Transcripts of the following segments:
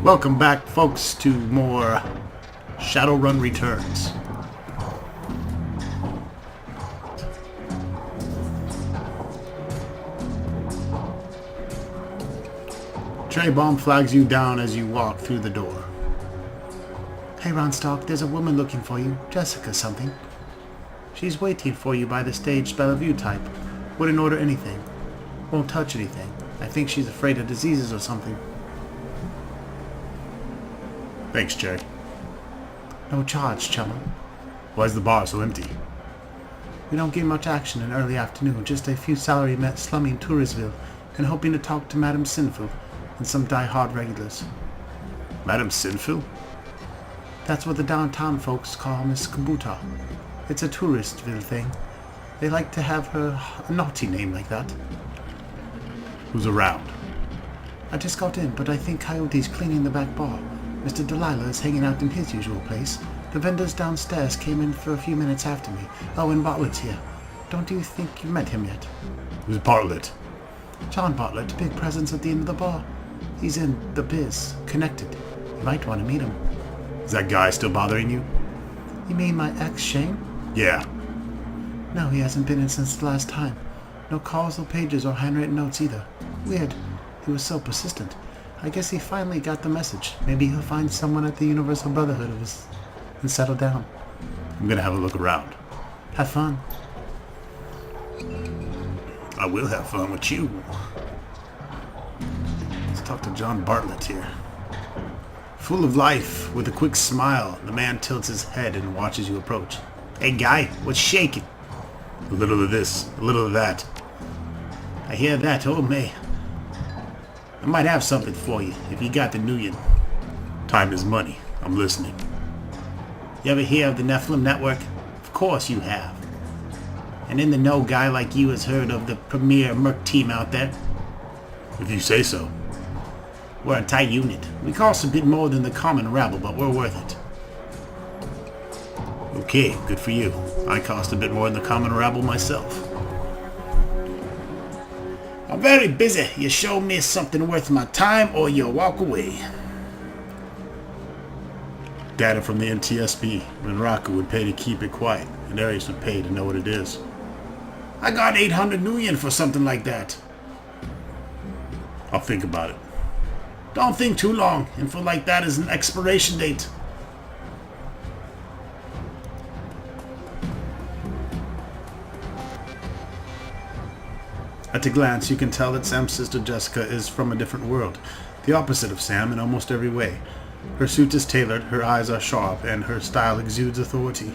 Welcome back, folks, to more Shadowrun Returns. Trey-Bomb flags you down as you walk through the door. Hey, Ronstock, there's a woman looking for you. Jessica something. She's waiting for you by the stage Bellevue type. Wouldn't order anything. Won't touch anything. I think she's afraid of diseases or something. Thanks, Jay. No charge, chumma. Why's the bar so empty? We don't get much action in early afternoon, just a few salary men slumming Touristville and hoping to talk to Madame Sinful and some die-hard regulars. Madame Sinful? That's what the downtown folks call Miss Kabuta. It's a Touristville thing. They like to have her a naughty name like that. Who's around? I just got in, but I think Coyote's cleaning the back bar. Mr. Delilah is hanging out in his usual place. The vendors downstairs came in for a few minutes after me. Oh, and Bartlett's here. Don't you think you met him yet? Who's Bartlett? John Bartlett, big presence at the end of the bar. He's in the biz, connected. You might want to meet him. Is that guy still bothering you? You mean my ex, Shane? Yeah. No, he hasn't been in since the last time. No calls or pages or handwritten notes either. Weird. He was so persistent. I guess he finally got the message. Maybe he'll find someone at the Universal Brotherhood of his and settle down. I'm gonna have a look around. Have fun. I will have fun with you. Let's talk to John Bartlett here. Full of life, with a quick smile, the man tilts his head and watches you approach. Hey guy, what's shaking? A little of this, a little of that. I hear that, oh May. I might have something for you, if you got the Nuyen. Time is money. I'm listening. You ever hear of the Nephilim Network? Of course you have. An in-the-know guy like you has heard of the premier merc team out there? If you say so. We're a tight unit. We cost a bit more than the common rabble, but we're worth it. Okay, good for you. I cost a bit more than the common rabble myself. I'm very busy. You show me something worth my time or you walk away. Data from the NTSB. Renraku would pay to keep it quiet, and Arius would pay to know what it is. I got 800 Nuyen for something like that. I'll think about it. Don't think too long. Info like that is an expiration date. At a glance, you can tell that Sam's sister Jessica is from a different world, the opposite of Sam in almost every way. Her suit is tailored, her eyes are sharp, and her style exudes authority.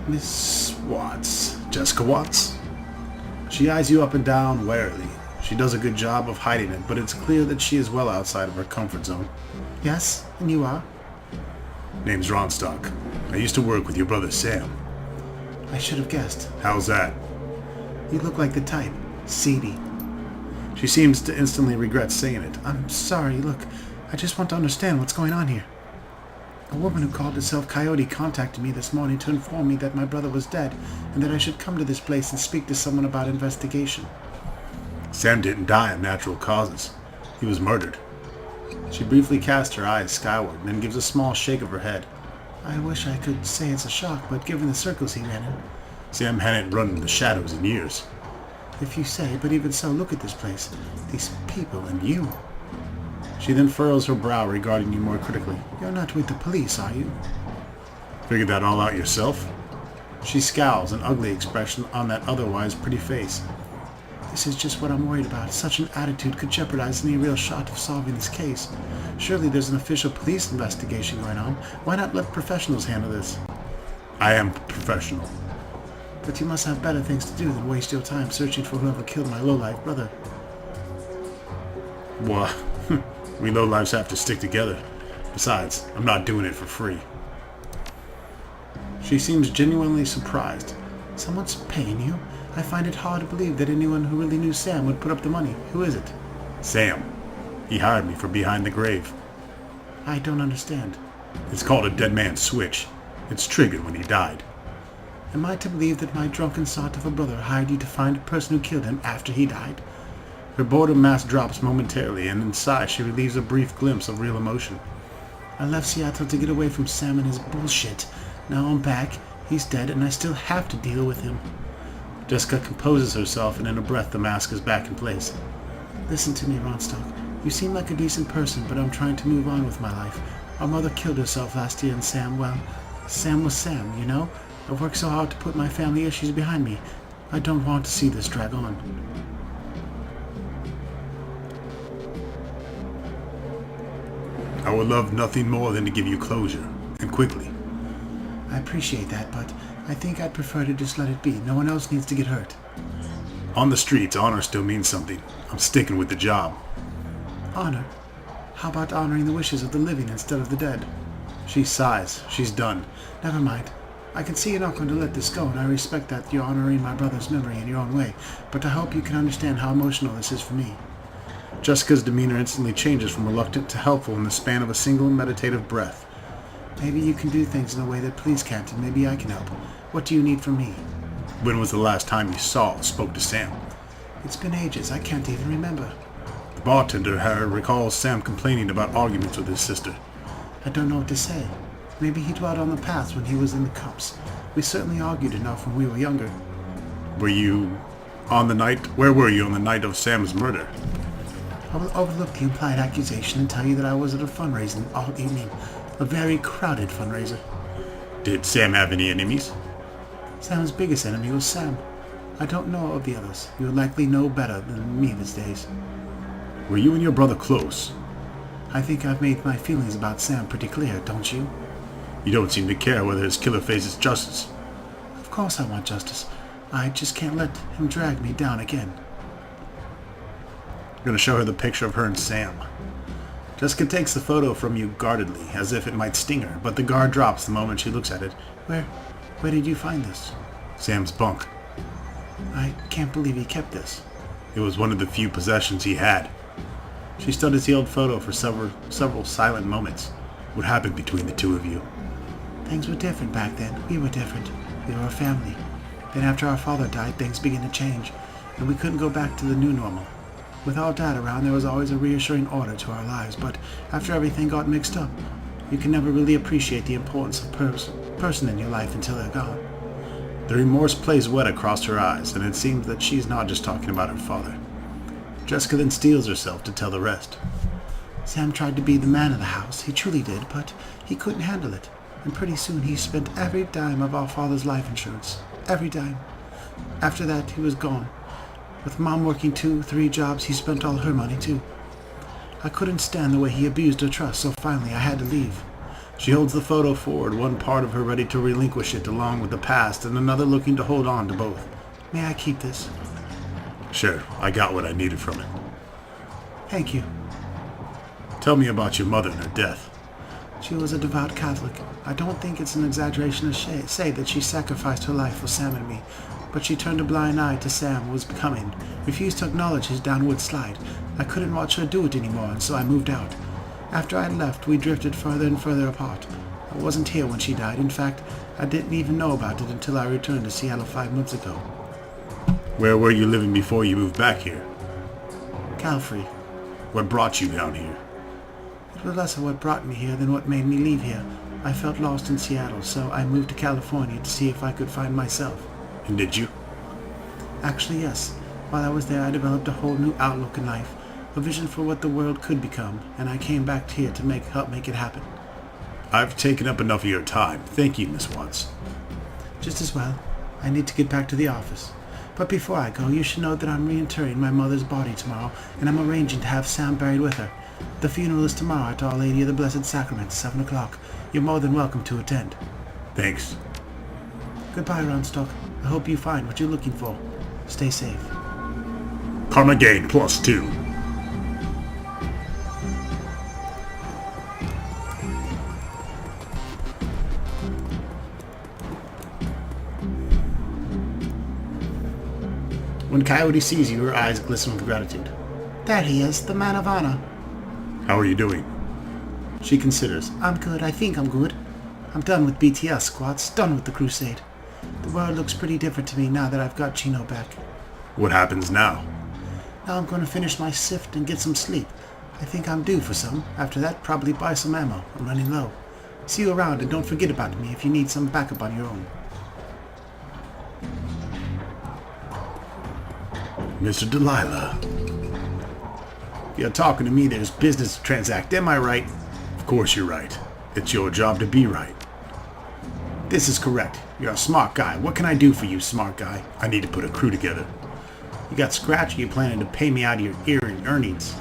Miss Watts. Jessica Watts? She eyes you up and down warily. She does a good job of hiding it, but it's clear that she is well outside of her comfort zone. Yes, and you are? Name's Ronstock. I used to work with your brother Sam. I should have guessed. How's that? You look like the type. Seedy. She seems to instantly regret saying it. I'm sorry, look, I just want to understand what's going on here. A woman who called herself Coyote contacted me this morning to inform me that my brother was dead and that I should come to this place and speak to someone about investigation. Sam didn't die of natural causes. He was murdered. She briefly casts her eyes skyward and then gives a small shake of her head. I wish I could say it's a shock, but given the circles he ran in... Sam hadn't run in the shadows in years. If you say, but even so, look at this place. These people and you. She then furrows her brow, regarding you more critically. You're not with the police, are you? Figured that all out yourself? She scowls, an ugly expression on that otherwise pretty face. This is just what I'm worried about. Such an attitude could jeopardize any real shot of solving this case. Surely there's an official police investigation going on. Why not let professionals handle this? I am professional. But you must have better things to do than waste your time searching for whoever killed my low-life brother. Well, we low-lives have to stick together. Besides, I'm not doing it for free. She seems genuinely surprised. Someone's paying you? I find it hard to believe that anyone who really knew Sam would put up the money. Who is it? Sam. He hired me for behind the grave. I don't understand. It's called a dead man's switch. It's triggered when he died. Am I to believe that my drunken sot of a brother hired you to find a person who killed him after he died? Her boredom mask drops momentarily, and inside she relieves a brief glimpse of real emotion. I left Seattle to get away from Sam and his bullshit. Now I'm back, he's dead, and I still have to deal with him. Jessica composes herself, and in a breath the mask is back in place. Listen to me, Ronstock. You seem like a decent person, but I'm trying to move on with my life. Our mother killed herself last year, and Sam, well, Sam was Sam, you know? I've worked so hard to put my family issues behind me. I don't want to see this drag on. I would love nothing more than to give you closure, and quickly. I appreciate that, but I think I'd prefer to just let it be. No one else needs to get hurt. On the streets, honor still means something. I'm sticking with the job. Honor? How about honoring the wishes of the living instead of the dead? She sighs. She's done. Never mind. I can see you're not going to let this go, and I respect that you're honoring my brother's memory in your own way, but I hope you can understand how emotional this is for me. Jessica's demeanor instantly changes from reluctant to helpful in the span of a single meditative breath. Maybe you can do things in a way that please can't, and maybe I can help. What do you need from me? When was the last time you saw or spoke to Sam? It's been ages. I can't even remember. The bartender, Harry, recalls Sam complaining about arguments with his sister. I don't know what to say. Maybe he dwelt on the past when he was in the cups. We certainly argued enough when we were younger. Where were you on the night of Sam's murder? I will overlook the implied accusation and tell you that I was at a fundraising all evening. A very crowded fundraiser. Did Sam have any enemies? Sam's biggest enemy was Sam. I don't know of the others. You would likely know better than me these days. Were you and your brother close? I think I've made my feelings about Sam pretty clear, don't you? You don't seem to care whether his killer faces justice. Of course I want justice. I just can't let him drag me down again. I'm going to show her the picture of her and Sam. Jessica takes the photo from you guardedly, as if it might sting her, but the guard drops the moment she looks at it. Where did you find this? Sam's bunk. I can't believe he kept this. It was one of the few possessions he had. She studies the old photo for several silent moments. What happened between the two of you? Things were different back then. We were different. We were a family. Then after our father died, things began to change, and we couldn't go back to the new normal. With our dad around, there was always a reassuring order to our lives, but after everything got mixed up, you can never really appreciate the importance of person in your life until they're gone. The remorse plays wet across her eyes, and it seems that she's not just talking about her father. Jessica then steels herself to tell the rest. Sam tried to be the man of the house. He truly did, but he couldn't handle it. And pretty soon he spent every dime of our father's life insurance. Every dime. After that, he was gone. With Mom working 2-3 jobs, he spent all her money too. I couldn't stand the way he abused her trust, so finally I had to leave. She holds the photo forward, one part of her ready to relinquish it along with the past, and another looking to hold on to both. May I keep this? Sure, I got what I needed from it. Thank you. Tell me about your mother and her death. She was a devout Catholic. I don't think it's an exaggeration to say that she sacrificed her life for Sam and me, but she turned a blind eye to Sam was becoming, refused to acknowledge his downward slide. I couldn't watch her do it anymore, and so I moved out. After I left, we drifted further and further apart. I wasn't here when she died. In fact, I didn't even know about it until I returned to Seattle 5 months ago. Where were you living before you moved back here? Calfrey. What brought you down here? It was less of what brought me here than what made me leave here. I felt lost in Seattle, so I moved to California to see if I could find myself. And did you? Actually, yes. While I was there, I developed a whole new outlook in life, a vision for what the world could become, and I came back here to help make it happen. I've taken up enough of your time. Thank you, Miss Watts. Just as well. I need to get back to the office. But before I go, you should know that I'm reinterring my mother's body tomorrow, and I'm arranging to have Sam buried with her. The funeral is tomorrow at Our Lady of the Blessed Sacrament, 7 o'clock. You're more than welcome to attend. Thanks. Goodbye, Ronstock. I hope you find what you're looking for. Stay safe. Karma gain +2. When Coyote sees you, her eyes glisten with gratitude. There he is, the man of honor. How are you doing? She considers. I'm good. I think I'm good. I'm done with BTS squats. Done with the crusade. The world looks pretty different to me now that I've got Chino back. What happens now? Now I'm going to finish my sift and get some sleep. I think I'm due for some. After that, probably buy some ammo. I'm running low. See you around, and don't forget about me if you need some backup on your own. Mr. Delilah. If you're talking to me, there's business to transact. Am I right? Of course you're right. It's your job to be right. This is correct. You're a smart guy. What can I do for you, smart guy? I need to put a crew together. You got scratch, or you planning to pay me out of your earnings?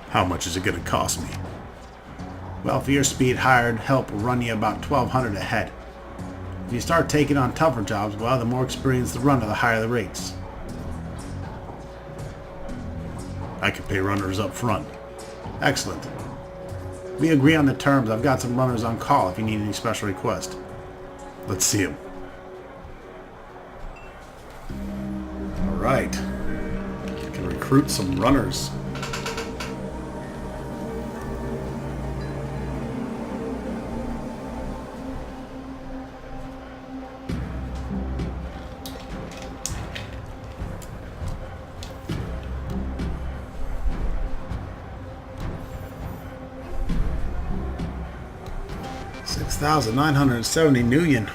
How much is it going to cost me? Well, for your speed, hired help will run you about $1,200 a head. If you start taking on tougher jobs, well, the more experience the runner, the higher the rates. I can pay runners up front. Excellent. We agree on the terms. I've got some runners on call if you need any special request. Let's see them. Alright. Can recruit some runners. $6,970 million.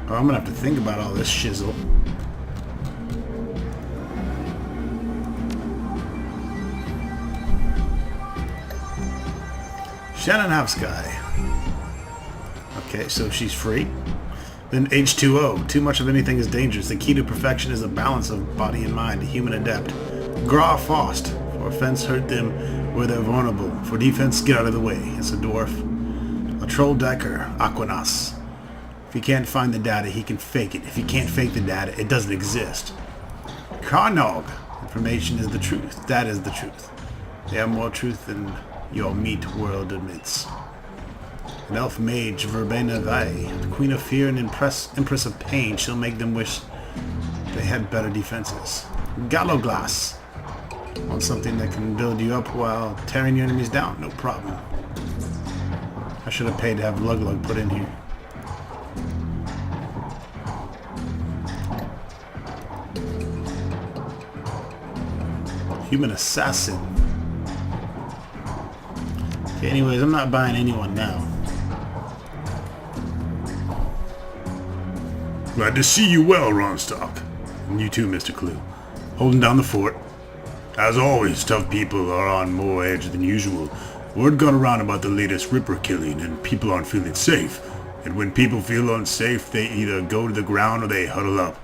Oh, I'm gonna have to think about all this shizzle. Shadowrun. Okay, so she's free. Then H2O. Too much of anything is dangerous. The key to perfection is a balance of body and mind. A human adept. Gra Faust. For offense, hurt them where they're vulnerable. For defense, get out of the way. It's a dwarf. A troll decker. Aquinas. If he can't find the data, he can fake it. If he can't fake the data, it doesn't exist. Karnog. Information is the truth. That is the truth. They have more truth than your meat world admits. An elf mage, Verbena Vai, the queen of fear and empress of pain. She'll make them wish they had better defenses. Galloglass. Want something that can build you up while tearing your enemies down? No problem. I should have paid to have Lug Lug put in here. Human assassin. Okay, anyways, I'm not buying anyone now. Glad to see you well, Ronstock. And you too, Mr. Clue. Holding down the fort. As always, tough people are on more edge than usual. Word got around about the latest Ripper killing, and people aren't feeling safe. And when people feel unsafe, they either go to the ground or they huddle up.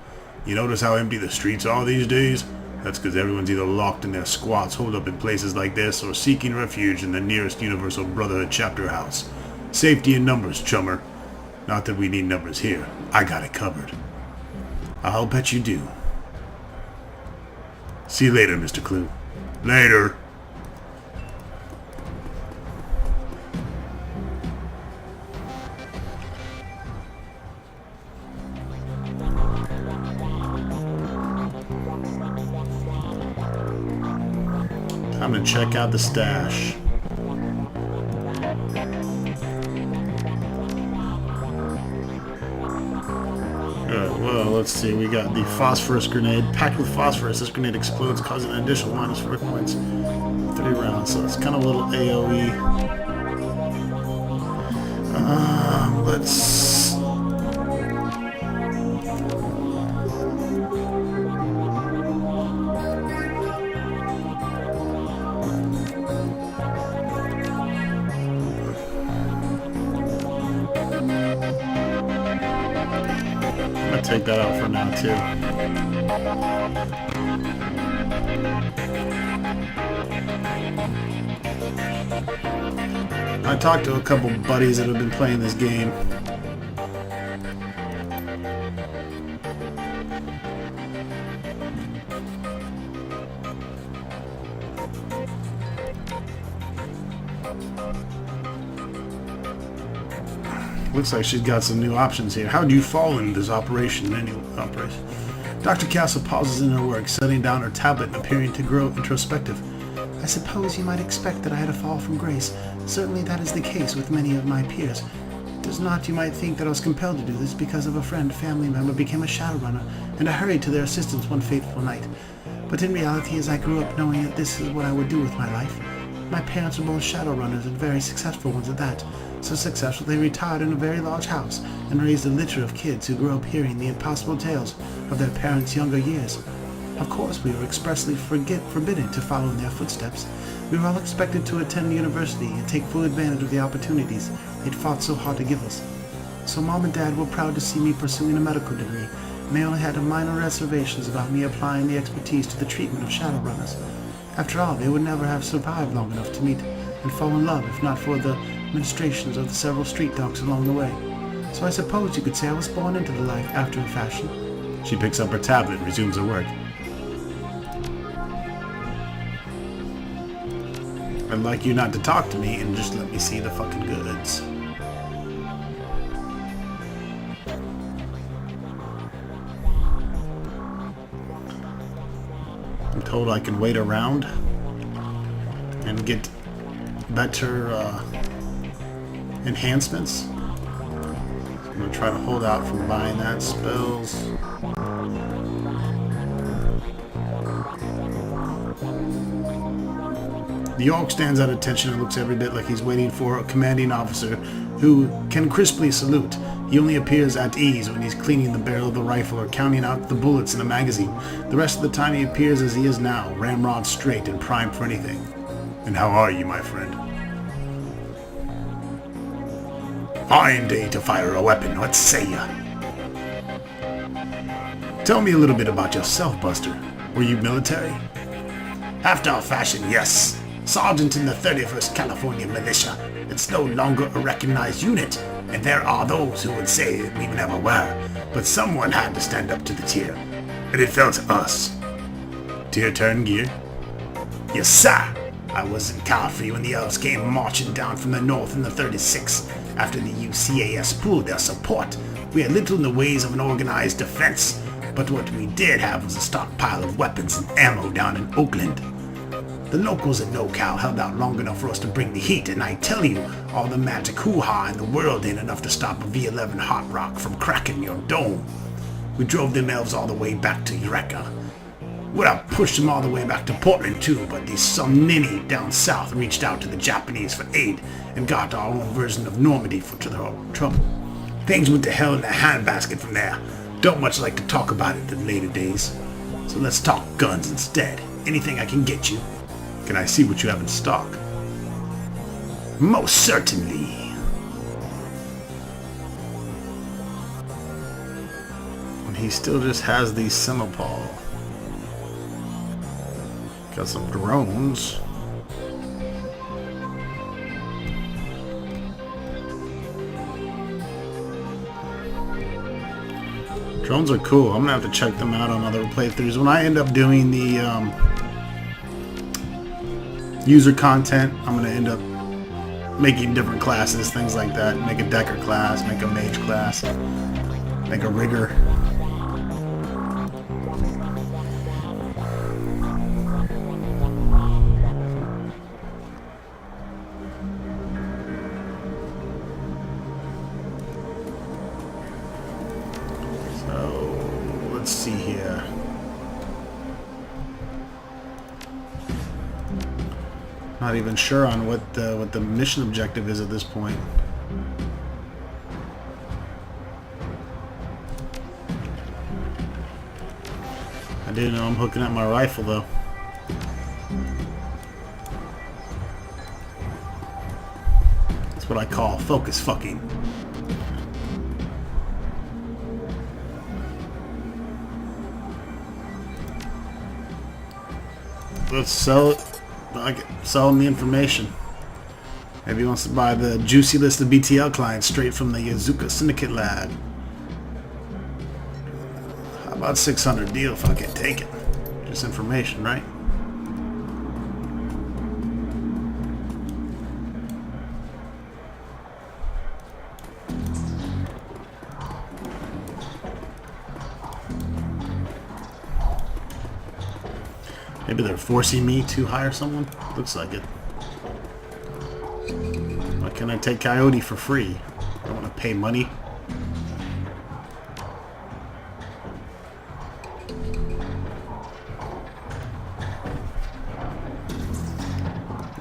You notice how empty the streets are these days? That's because everyone's either locked in their squats, holed up in places like this, or seeking refuge in the nearest Universal Brotherhood chapter house. Safety in numbers, chummer. Not that we need numbers here. I got it covered. I'll bet you do. See you later, Mr. Clue. Later. Time to check out the stash. Well, let's see. We got the phosphorus grenade. Packed with phosphorus, this grenade explodes, causing an additional minus 4 points. 3 rounds, so it's kind of a little AoE. Let's... take that out for now too. I talked to a couple buddies that have been playing this game. Looks like she's got some new options here. How do you fall in this operation? Dr. Castle pauses in her work, setting down her tablet and appearing to grow introspective. I suppose you might expect that I had a fall from grace. Certainly that is the case with many of my peers. is not, you might think that I was compelled to do this because of a friend, family member became a Shadowrunner, and I hurried to their assistance one fateful night. But in reality, as I grew up knowing that this is what I would do with my life, my parents were both Shadowrunners and very successful ones at that. So successful they retired in a very large house and raised a litter of kids who grew up hearing the impossible tales of their parents' younger years. Of course, we were expressly forbidden to follow in their footsteps. We were all expected to attend university and take full advantage of the opportunities they'd fought so hard to give us. So Mom and Dad were proud to see me pursuing a medical degree, and they only had minor reservations about me applying the expertise to the treatment of Shadowrunners. After all, they would never have survived long enough to meet and fall in love if not for the ministrations of the several street dogs along the way. So I suppose you could say I was born into the life after a fashion. She picks up her tablet and resumes her work. I'd like you not to talk to me and just let me see the fucking goods. I'm told I can wait around and get better enhancements. I'm gonna try to hold out from buying that. Spells. The orc stands at attention and looks every bit like he's waiting for a commanding officer who can crisply salute. He only appears at ease when he's cleaning the barrel of the rifle or counting out the bullets in the magazine. The rest of the time he appears as he is now, ramrod straight and primed for anything. And how are you, my friend? Fine day to fire a weapon, what say ya? Tell me a little bit about yourself, Buster. Were you military? After a fashion, yes. Sergeant in the 31st California Militia. It's no longer a recognized unit, and there are those who would say that we never were, but someone had to stand up to the tier, and it fell to us. Tier turn gear? Yes, sir. I was in Calfrey when the elves came marching down from the north in the 36th. After the UCAS pulled their support, we had little in the ways of an organized defense, but what we did have was a stockpile of weapons and ammo down in Oakland. The locals at NoCal held out long enough for us to bring the heat, and I tell you, all the magic hoo-ha in the world ain't enough to stop a V11 Hot Rock from cracking your dome. We drove them elves all the way back to Eureka. Would have pushed them all the way back to Portland too, but some ninny down south reached out to the Japanese for aid and got our own version of Normandy for trouble. Things went to hell in a handbasket from there. Don't much like to talk about it in later days. So let's talk guns instead. Anything I can get you. Can I see what you have in stock? Most certainly. And he still just has the Semipal. Got some drones. Drones are cool. I'm gonna have to check them out on other playthroughs. When I end up doing the user content, I'm gonna end up making different classes, things like that. Make a Decker class, make a Mage class, make a Rigger. So let's see here. Not even sure on what the mission objective is at this point. I didn't know I'm hooking up my rifle though. That's what I call focus fucking. Let's sell it. I sell him the information. Maybe he wants to buy the juicy list of BTL clients straight from the Yazuka Syndicate lab. How about 600 deal if I can take it? Just information, right? Maybe they're forcing me to hire someone? Looks like it. Why can't I take Coyote for free? I want to pay money.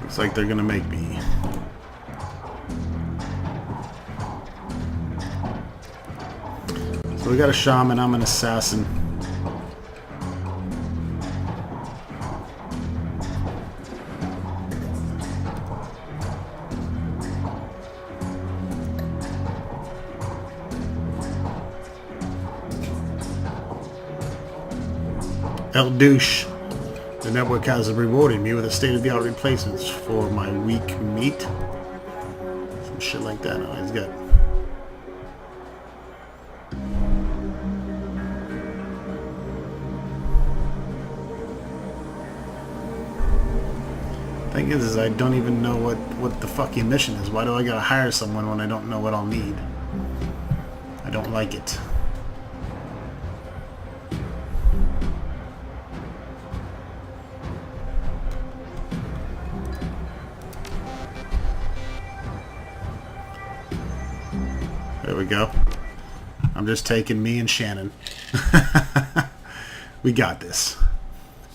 Looks like they're gonna make me. So we got a shaman, I'm an assassin. El Douche. The network has rewarded me with a state-of-the-art replacements for my weak meat. Some shit like that. Oh, he's got... Thing is I don't even know what the fucking mission is. Why do I gotta hire someone when I don't know what I'll need? I don't like it. There we go. I'm just taking me and Shannon. We got this.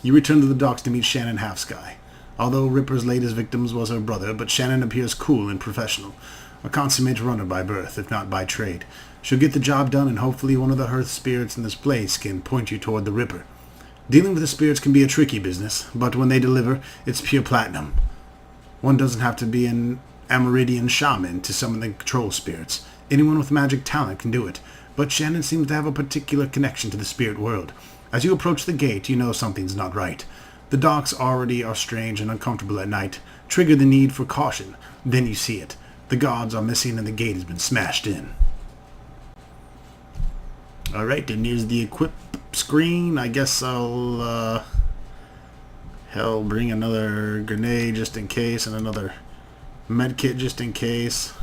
You return to the docks to meet Shannon Halfsky. Although Ripper's latest victims was her brother, but Shannon appears cool and professional. A consummate runner by birth, if not by trade. She'll get the job done, and hopefully one of the hearth spirits in this place can point you toward the Ripper. Dealing with the spirits can be a tricky business, but when they deliver, it's pure platinum. One doesn't have to be an Amerindian shaman to summon the control spirits. Anyone with magic talent can do it, but Shannon seems to have a particular connection to the spirit world. As you approach the gate, you know something's not right. The docks already are strange and uncomfortable at night. Trigger the need for caution. Then you see it. The gods are missing and the gate has been smashed in. Alright, and here's the equip screen. I guess I'll, hell, bring another grenade just in case and another medkit just in case.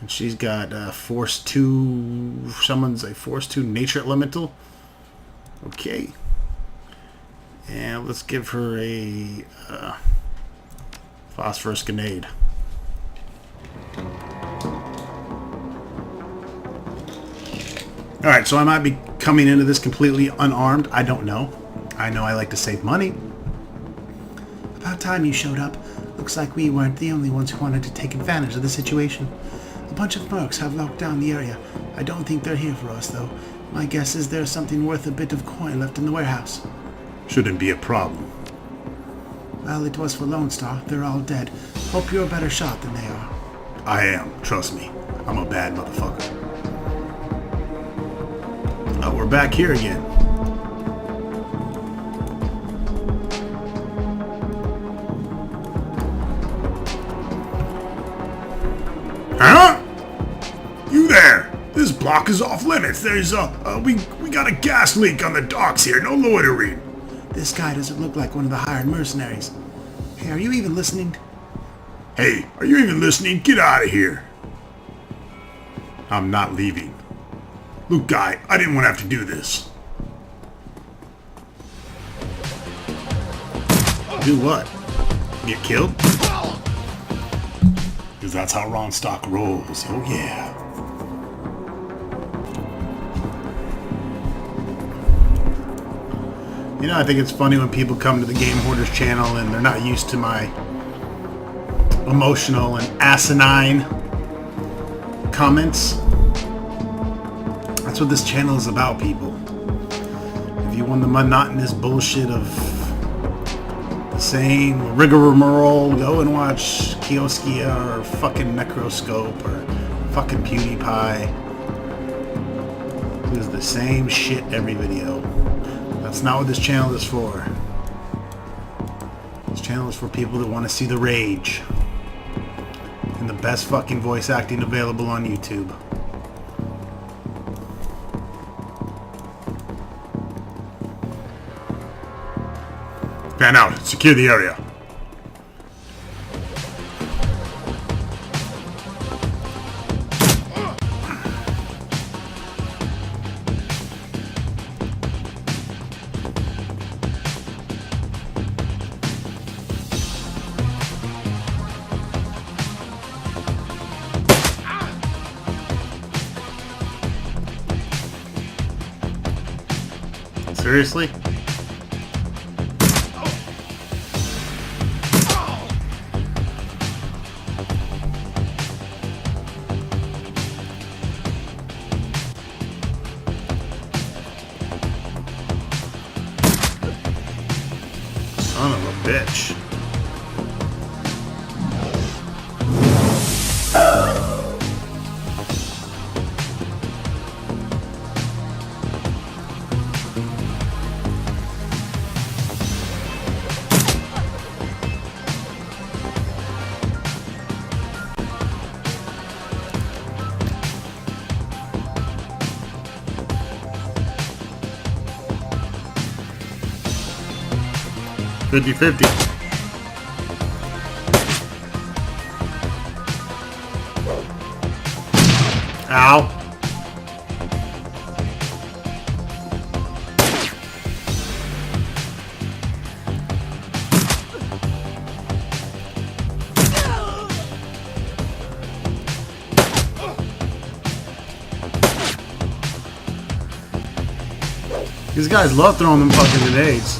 And she's got Force 2, someone's a Force 2 Nature Elemental. Okay. And let's give her a phosphorus grenade. Alright, so I might be coming into this completely unarmed. I don't know. I know I like to save money. About time you showed up. Looks like we weren't the only ones who wanted to take advantage of the situation. A bunch of mercs have locked down the area. I don't think they're here for us, though. My guess is there's something worth a bit of coin left in the warehouse. Shouldn't be a problem. Well, it was for Lone Star. They're all dead. Hope you're a better shot than they are. I am. Trust me. I'm a bad motherfucker. Oh, we're back here again. Huh? You there? This block is off limits. There's we got a gas leak on the docks here. No loitering. This guy doesn't look like one of the hired mercenaries. Hey, are you even listening? Hey, are you even listening? Get out of here. I'm not leaving. Look, guy, I didn't want to have to do this. Do what? Get killed? Because that's how Ron Stock rolls. Oh, yeah. You know, I think it's funny when people come to the Game Hoarders channel and they're not used to my emotional and asinine comments. That's what this channel is about, people. If you want the monotonous bullshit of the same rigmarole, go and watch Kioskia or fucking Necroscope or fucking PewDiePie. It's the same shit every video. That's not what this channel is for. This channel is for people that want to see the rage. And the best fucking voice acting available on YouTube. Fan out. Secure the area. Seriously? Son of a bitch. $50-50. Ow. These guys love throwing them fucking grenades.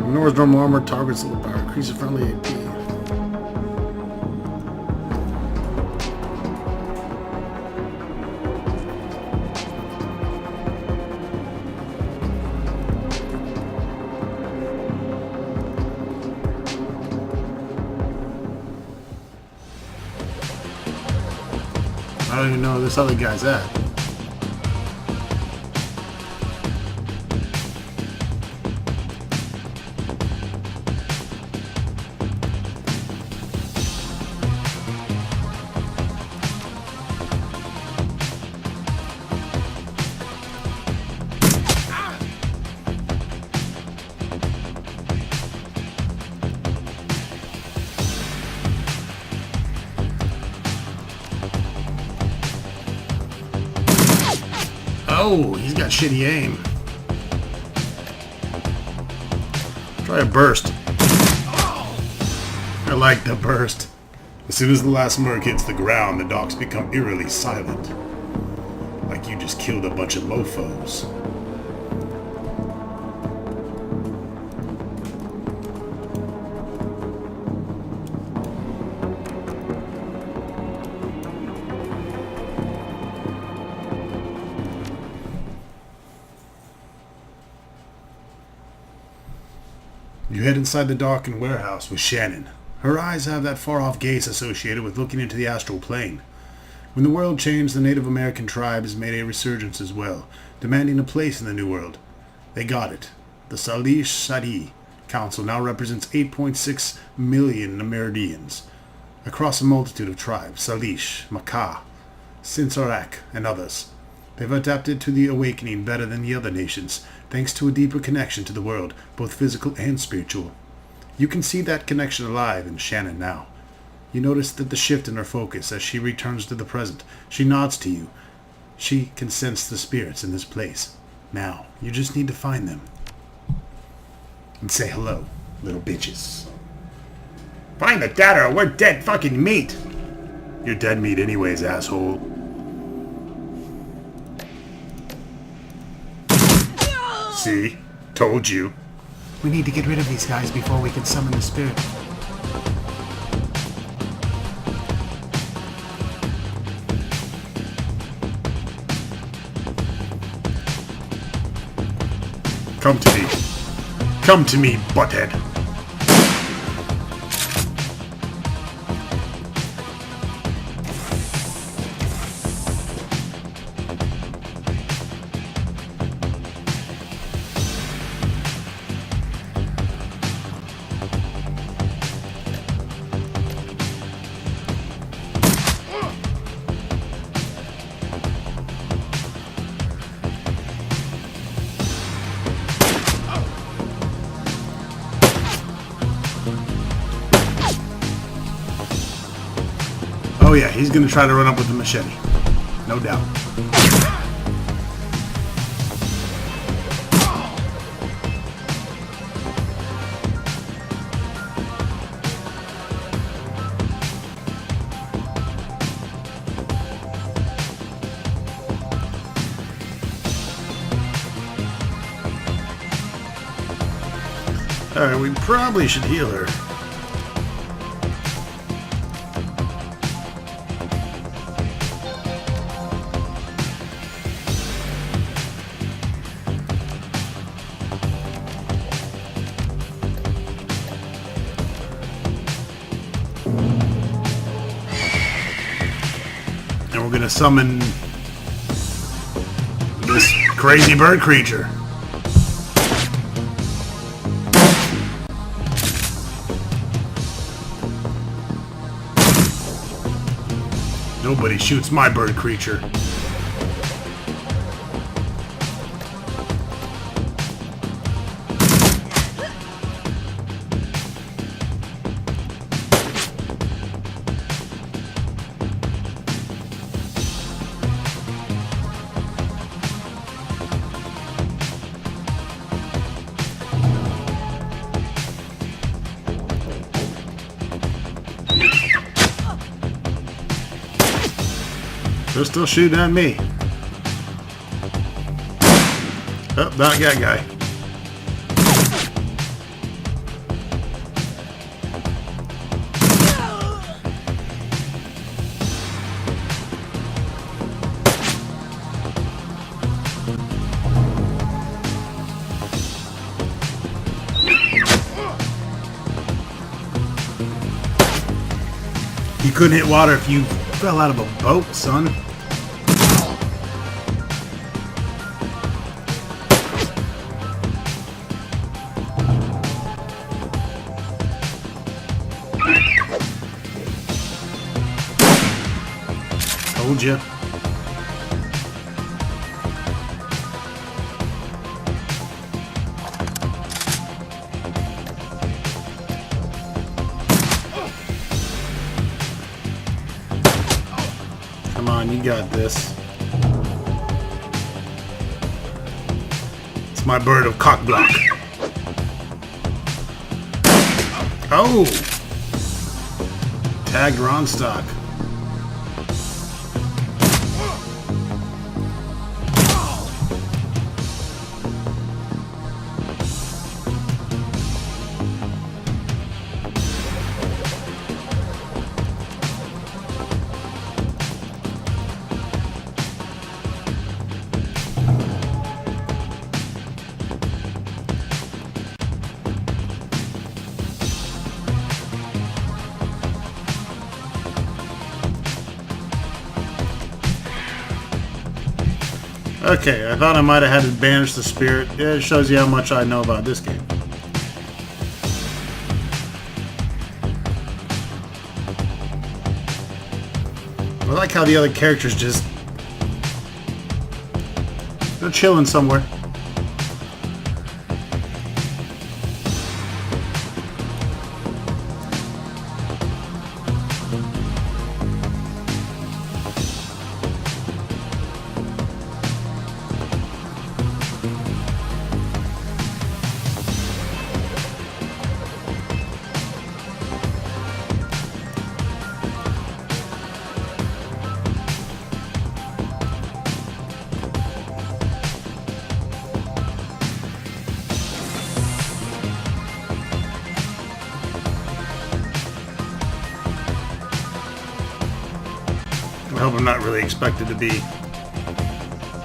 Ignores normal armor, targets little power, increases friendly AP. I don't even know where this other guy's at. Oh, he's got shitty aim. Try a burst. I like the burst. As soon as the last merc hits the ground, the dogs become eerily silent. Like you just killed a bunch of mofos. You head inside the dock and warehouse with Shannon. Her eyes have that far-off gaze associated with looking into the astral plane. When the world changed, the Native American tribes made a resurgence as well, demanding a place in the New World. They got it. The Salish Sadi Council now represents 8.6 million Amerindians across a multitude of tribes, Salish, Makah, Sinsarak, and others. They've adapted to the awakening better than the other nations, thanks to a deeper connection to the world, both physical and spiritual. You can see that connection alive in Shannon now. You notice that the shift in her focus as she returns to the present. She nods to you. She can sense the spirits in this place. Now, you just need to find them. And say hello, little bitches. Find the data or we're dead fucking meat! You're dead meat anyways, asshole. See? Told you. We need to get rid of these guys before we can summon the spirit. Come to me. Come to me, butthead. Oh yeah, he's gonna try to run up with the machete. No doubt. Alright, we probably should heal her. And we're gonna summon this crazy bird creature. Nobody shoots my bird creature. They're still shooting at me. Oh, not that guy. You couldn't hit water if you fell out of a boat, son. Told ya. Come on, you got this. It's my bird of cock block. Oh! Tagged Ron stock. Okay, I thought I might have had to banish the spirit. Yeah, it shows you how much I know about this game. I like how the other characters just... they're chilling somewhere. I hope I'm not really expected to be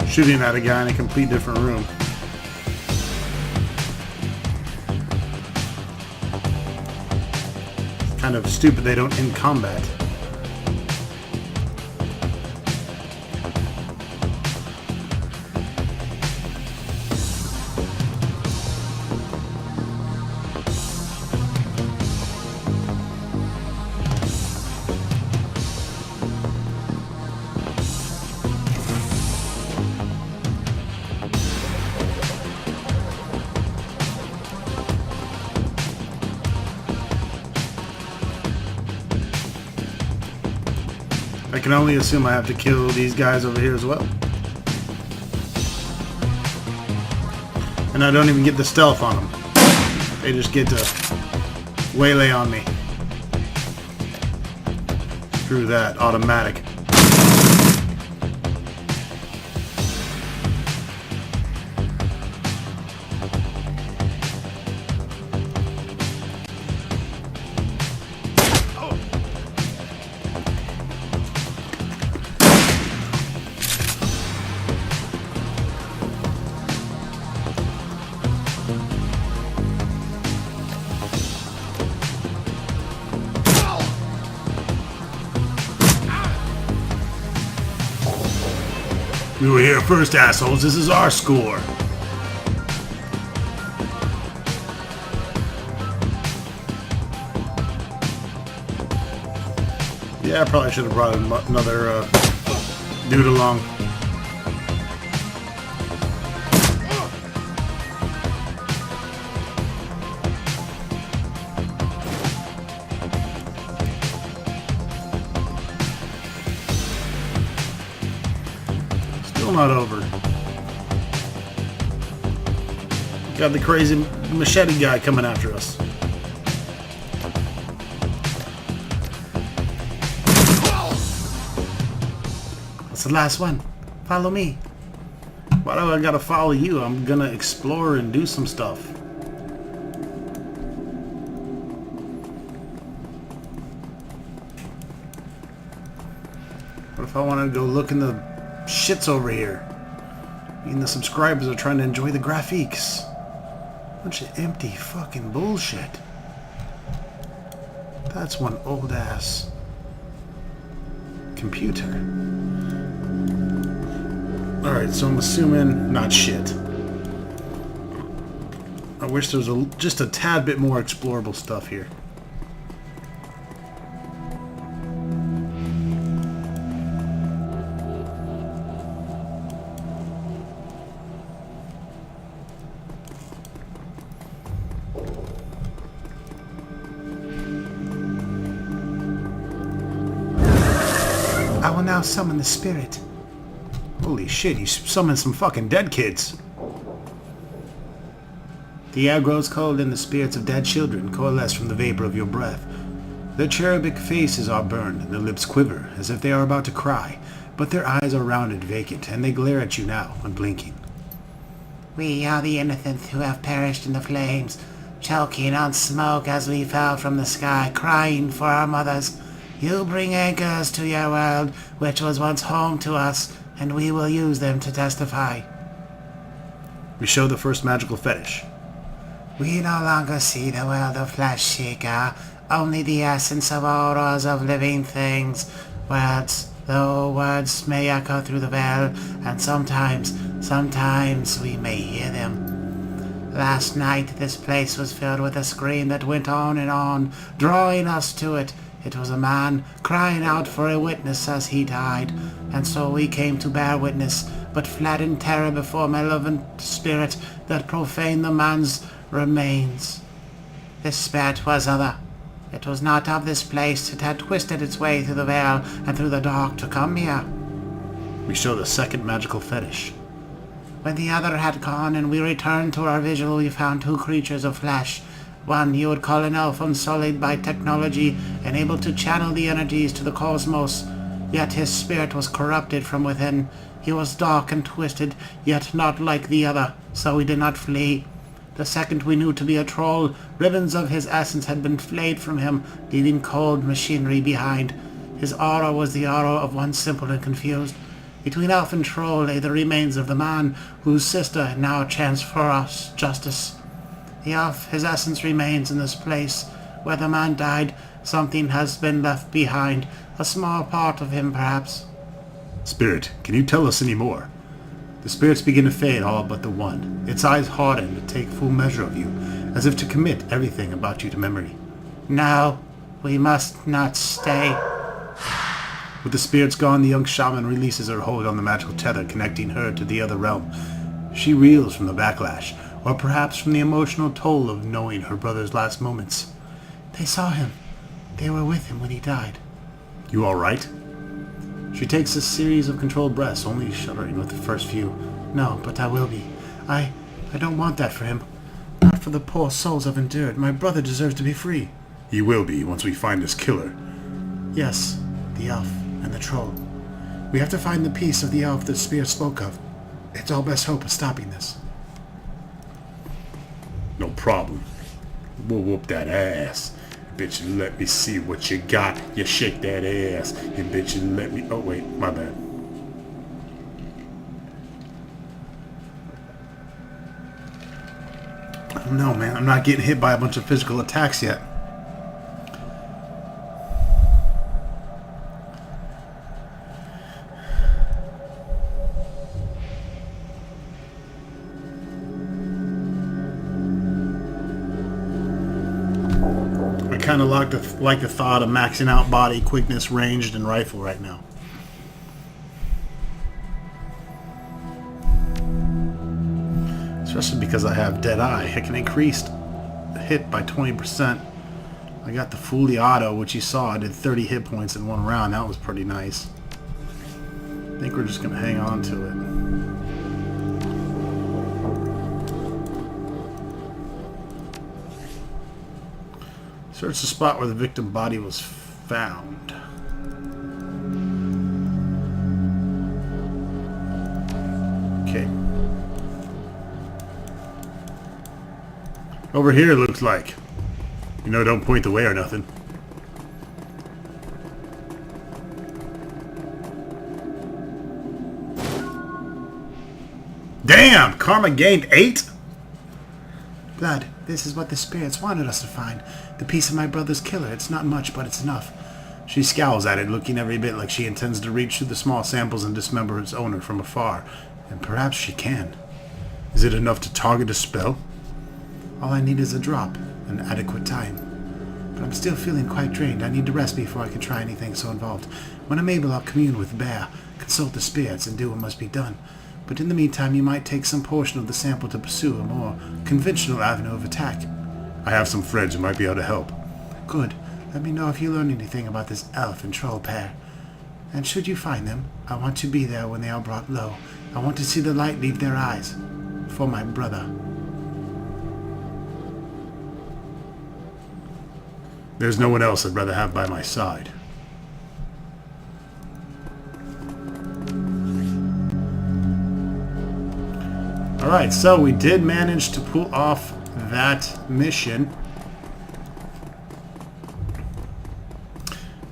shooting at a guy in a complete different room. It's kind of stupid they don't end combat. can only assume I have to kill these guys over here as well. And I don't even get the stealth on them. They just get to waylay on me. Screw that, automatic. We were here first, assholes. This is our score. Yeah, I probably should have brought another dude along. Still not over. Got the crazy machete guy coming after us. That's the last one. Follow me. Why do I gotta follow you? I'm gonna explore and do some stuff. What if I wanted to go look in the shits over here? And the subscribers are trying to enjoy the graphics. Bunch of empty fucking bullshit. That's one old ass computer. Alright, so I'm assuming not shit. I wish there was just a tad bit more explorable stuff here. I will now summon the spirit. Holy shit, you summoned some fucking dead kids. The air grows cold and the spirits of dead children coalesce from the vapor of your breath. Their cherubic faces are burned and their lips quiver as if they are about to cry, but their eyes are rounded, vacant, and they glare at you now, unblinking. We are the innocents who have perished in the flames, choking on smoke as we fell from the sky, crying for our mothers. You bring anchors to your world, which was once home to us, and we will use them to testify. We show the first magical fetish. We no longer see the world of flesh, Sheikah, only the essence of auras of living things. Words, though words may echo through the veil, and sometimes we may hear them. Last night this place was filled with a scream that went on and on, drawing us to it. It was a man crying out for a witness as he died, and so we came to bear witness, but fled in terror before malevolent spirit that profaned the man's remains. This spirit was other. It was not of this place. It had twisted its way through the veil and through the dark to come here. We show the second magical fetish. When the other had gone and we returned to our vigil, we found two creatures of flesh. One you would call an elf, unsullied by technology and able to channel the energies to the cosmos, yet his spirit was corrupted from within. He was dark and twisted, yet not like the other, so we did not flee. The second we knew to be a troll. Ribbons of his essence had been flayed from him, leaving cold machinery behind. His aura was the aura of one simple and confused. Between elf and troll lay the remains of the man whose sister now chants for us justice. The elf, his essence remains in this place. Where the man died, something has been left behind. A small part of him, perhaps. Spirit, can you tell us any more? The spirits begin to fade, all but the one. Its eyes harden to take full measure of you, as if to commit everything about you to memory. No, we must not stay. With the spirits gone, the young shaman releases her hold on the magical tether connecting her to the other realm. She reels from the backlash, or perhaps from the emotional toll of knowing her brother's last moments. They saw him. They were with him when he died. You all right? She takes a series of controlled breaths, only shuddering with the first few. No, but I will be. I don't want that for him. Not for the poor souls I've endured. My brother deserves to be free. He will be once we find this killer. Yes, the elf and the troll. We have to find the piece of the elf that Spear spoke of. It's our best hope of stopping this. No problem. We'll whoop that ass. Bitch, let me see what you got. You shake that ass. And bitch, let me... Oh, wait. My bad. I don't know, man. I'm not getting hit by a bunch of physical attacks yet. I kind of like the thought of maxing out body, quickness, ranged, and rifle right now. Especially because I have Deadeye. I can increase the hit by 20%. I got the fully auto, which you saw. I did 30 hit points in one round. That was pretty nice. I think we're just going to hang on to it. Search the spot where the victim body was found. Okay. Over here, it looks like. You know, don't point the way or nothing. Damn! Karma gained 8? Blood, this is what the spirits wanted us to find. The piece of my brother's killer. It's not much, but it's enough. She scowls at it, looking every bit like she intends to reach through the small samples and dismember its owner from afar. And perhaps she can. Is it enough to target a spell? All I need is a drop, and adequate time. But I'm still feeling quite drained. I need to rest before I can try anything so involved. When I'm able, I'll commune with Bear, consult the spirits, and do what must be done. But in the meantime, you might take some portion of the sample to pursue a more conventional avenue of attack. I have some friends who might be able to help. Good. Let me know if you learn anything about this elf and troll pair. And should you find them, I want to be there when they are brought low. I want to see the light leave their eyes. For my brother. There's no one else I'd rather have by my side. Alright, so we did manage to pull off that mission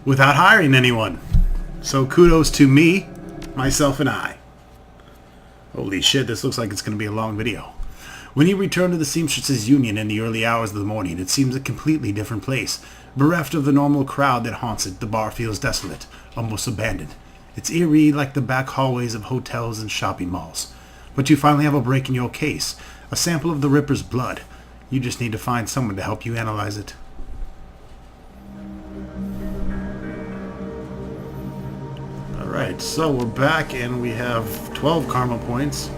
without hiring anyone. So kudos to me, myself, and I. Holy shit, this looks like it's going to be a long video. When you return to the Seamstresses Union in the early hours of the morning, it seems a completely different place. Bereft of the normal crowd that haunts it, the bar feels desolate, almost abandoned. It's eerie like the back hallways of hotels and shopping malls. But you finally have a break in your case, a sample of the Ripper's blood. You just need to find someone to help you analyze it. Alright, so we're back and we have 12 karma points.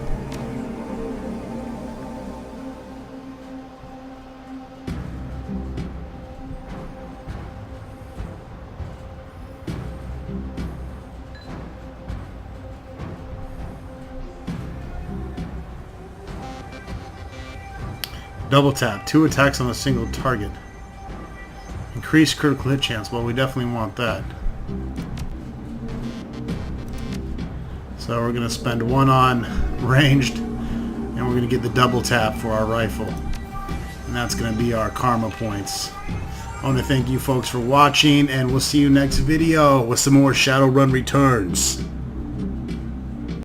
Double tap, 2 attacks on a single target. Increase critical hit chance. Well, we definitely want that. So we're going to spend 1 on ranged, and we're going to get the double tap for our rifle. And that's going to be our karma points. I want to thank you folks for watching, and we'll see you next video with some more Shadowrun Returns.